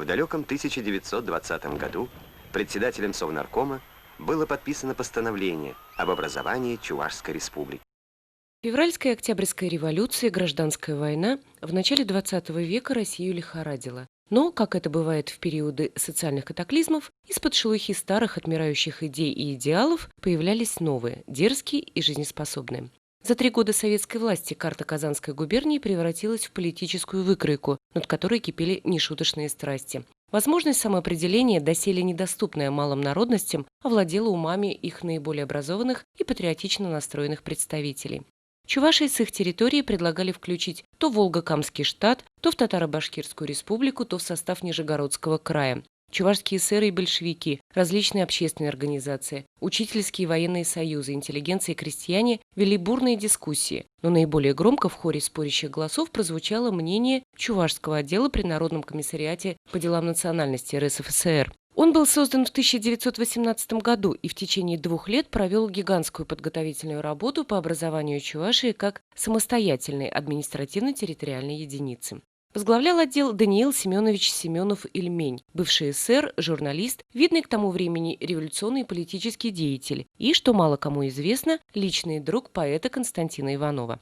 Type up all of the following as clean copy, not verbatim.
В далеком 1920 году председателем Совнаркома было подписано постановление об образовании Чувашской республики. Февральская и Октябрьская революция и гражданская война в начале XX века Россию лихорадила. Но, как это бывает в периоды социальных катаклизмов, из-под шелухи старых отмирающих идей и идеалов появлялись новые, дерзкие и жизнеспособные. За 3 года советской власти карта Казанской губернии превратилась в политическую выкройку, над которой кипели нешуточные страсти. Возможность самоопределения, доселе недоступная малым народностям, овладела умами их наиболее образованных и патриотично настроенных представителей. Чуваши с их территории предлагали включить то в Волго-Камский штат, то в Татаро-Башкирскую республику, то в состав Нижегородского края. Чувашские эсеры и большевики, различные общественные организации, учительские и военные союзы, интеллигенция и крестьяне вели бурные дискуссии, но наиболее громко в хоре спорящих голосов прозвучало мнение Чувашского отдела при Народном комиссариате по делам национальности РСФСР. Он был создан в 1918 году и в течение 2 лет провел гигантскую подготовительную работу по образованию Чувашии как самостоятельной административно-территориальной единицы. Возглавлял отдел Даниил Семенович Семенов-Ильмень, бывший эсер, журналист, видный к тому времени революционный и политический деятель и, что мало кому известно, личный друг поэта Константина Иванова.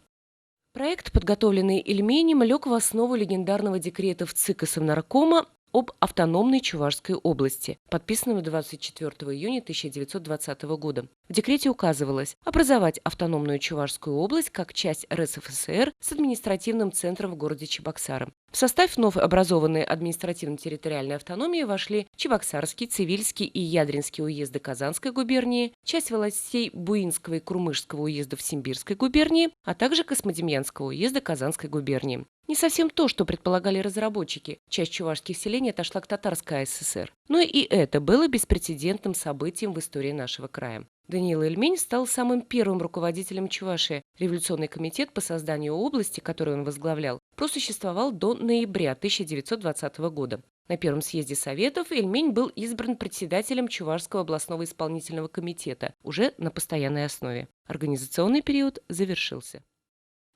Проект, подготовленный Ильменем, лег в основу легендарного декрета в ЦИК и Совнаркома об автономной Чувашской области, подписанного 24 июня 1920 года. В декрете указывалось образовать автономную Чувашскую область как часть РСФСР с административным центром в городе Чебоксары. В состав вновь образованной административно-территориальной автономии вошли Чебоксарский, Цивильский и Ядринский уезды Казанской губернии, часть властей Буинского и Курмышского уездов Симбирской губернии, а также Космодемьянского уезда Казанской губернии. Не совсем то, что предполагали разработчики. Часть чувашских селений отошла к Татарской АССР. Но и это было беспрецедентным событием в истории нашего края. Даниил Ильмень стал самым первым руководителем Чувашии. Революционный комитет по созданию области, который он возглавлял, просуществовал до ноября 1920 года. На первом съезде Советов Ильмень был избран председателем Чувашского областного исполнительного комитета, уже на постоянной основе. Организационный период завершился.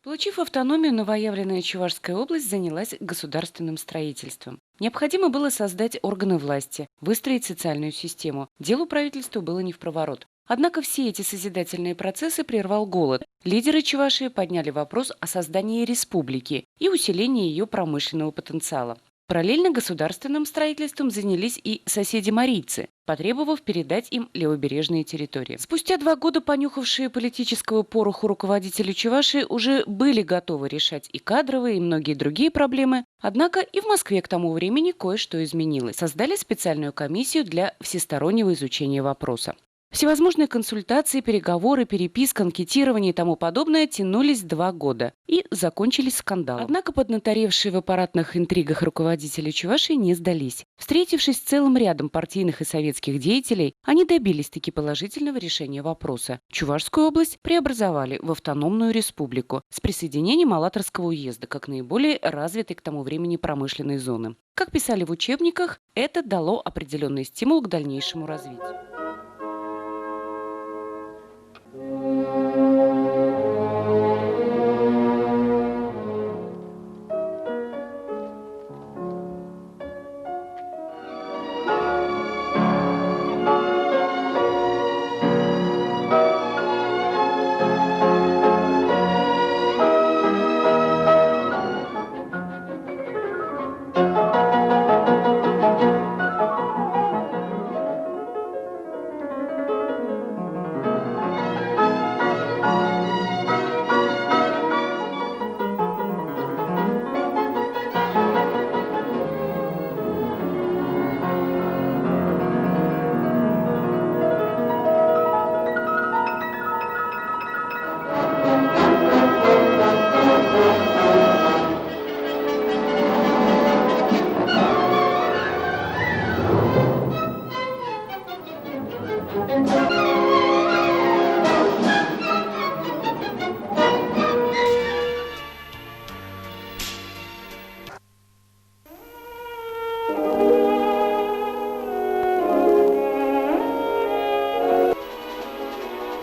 Получив автономию, новоявленная Чувашская область занялась государственным строительством. Необходимо было создать органы власти, выстроить социальную систему. Делу правительству было невпроворот. Однако все эти созидательные процессы прервал голод. Лидеры Чувашии подняли вопрос о создании республики и усилении ее промышленного потенциала. Параллельно государственным строительством занялись и соседи-марийцы, потребовав передать им левобережные территории. Спустя 2 года понюхавшие политического пороху руководители Чувашии уже были готовы решать и кадровые, и многие другие проблемы. Однако и в Москве к тому времени кое-что изменилось. Создали специальную комиссию для всестороннего изучения вопроса. Всевозможные консультации, переговоры, переписка, анкетирование и тому подобное тянулись 2 года и закончились скандалом. Однако поднаторевшие в аппаратных интригах руководители Чувашии не сдались. Встретившись с целым рядом партийных и советских деятелей, они добились таки положительного решения вопроса. Чувашскую область преобразовали в автономную республику с присоединением Алатырского уезда как наиболее развитой к тому времени промышленной зоны. Как писали в учебниках, это дало определенный стимул к дальнейшему развитию.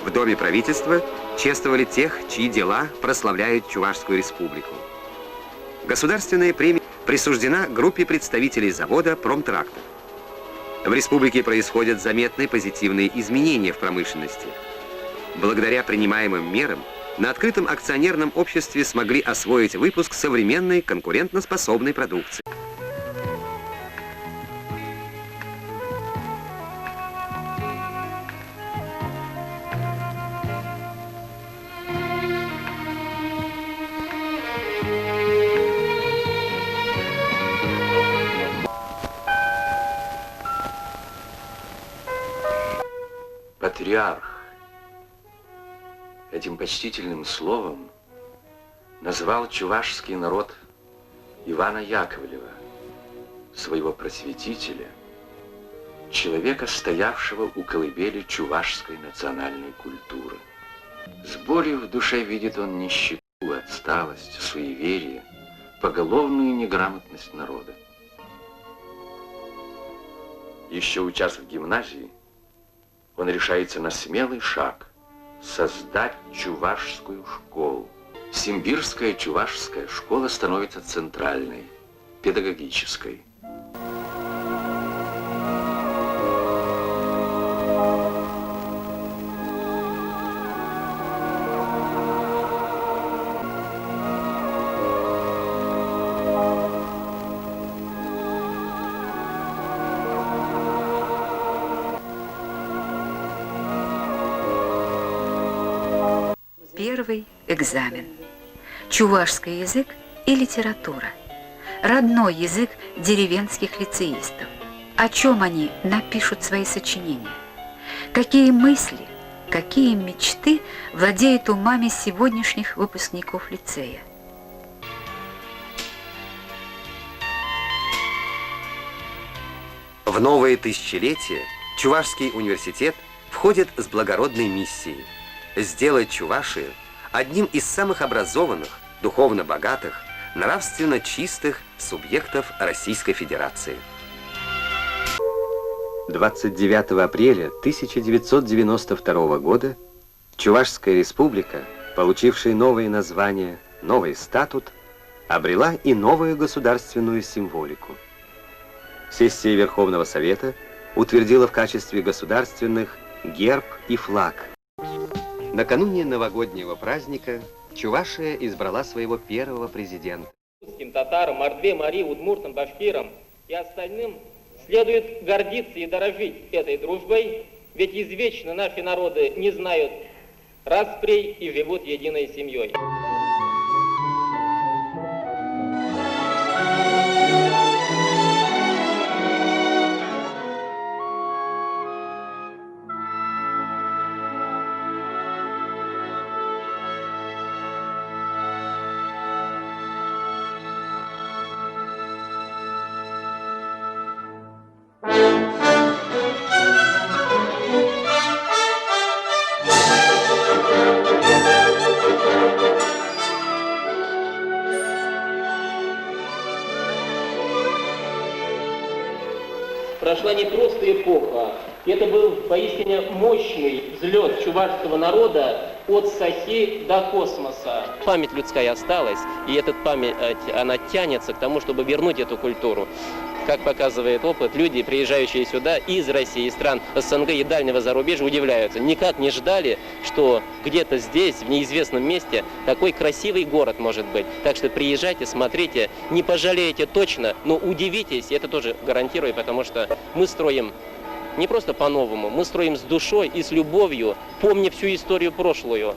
В Доме правительства чествовали тех, чьи дела прославляют Чувашскую республику. Государственная премия присуждена группе представителей завода «Промтрактор». В республике происходят заметные позитивные изменения в промышленности. Благодаря принимаемым мерам на открытом акционерном обществе смогли освоить выпуск современной конкурентоспособной продукции. Патриарх этим почтительным словом назвал чувашский народ Ивана Яковлева, своего просветителя, человека, стоявшего у колыбели чувашской национальной культуры. С болью в душе видит он нищету, отсталость, суеверие, поголовную неграмотность народа. Еще учась в гимназии, он решается на смелый шаг – создать чувашскую школу. Симбирская чувашская школа становится центральной, педагогической. Первый экзамен. Чувашский язык и литература. Родной язык деревенских лицеистов. О чем они напишут свои сочинения? Какие мысли, какие мечты владеют умами сегодняшних выпускников лицея? В новое тысячелетие Чувашский университет входит с благородной миссией – сделать Чувашию одним из самых образованных, духовно богатых, нравственно чистых субъектов Российской Федерации. 29 апреля 1992 года Чувашская республика, получившая новое название, новый статут, обрела и новую государственную символику. Сессия Верховного Совета утвердила в качестве государственных герб и флаг. Накануне новогоднего праздника Чувашия избрала своего первого президента. Русским, татарам, мордве, мари, удмуртам, башкирам и остальным следует гордиться и дорожить этой дружбой, ведь извечно наши народы не знают расприй и живут единой семьей. Прошла не просто эпоха, это был поистине мощный взлет чувашского народа от Сахи до космоса. Память людская осталась, и эта память, она тянется к тому, чтобы вернуть эту культуру. Как показывает опыт, люди, приезжающие сюда из России, из стран СНГ и дальнего зарубежья, удивляются. Никак не ждали, что где-то здесь, в неизвестном месте, такой красивый город может быть. Так что приезжайте, смотрите, не пожалеете точно, но удивитесь, и это тоже гарантирую, потому что мы строим не просто по-новому, мы строим с душой и с любовью, помня всю историю прошлую.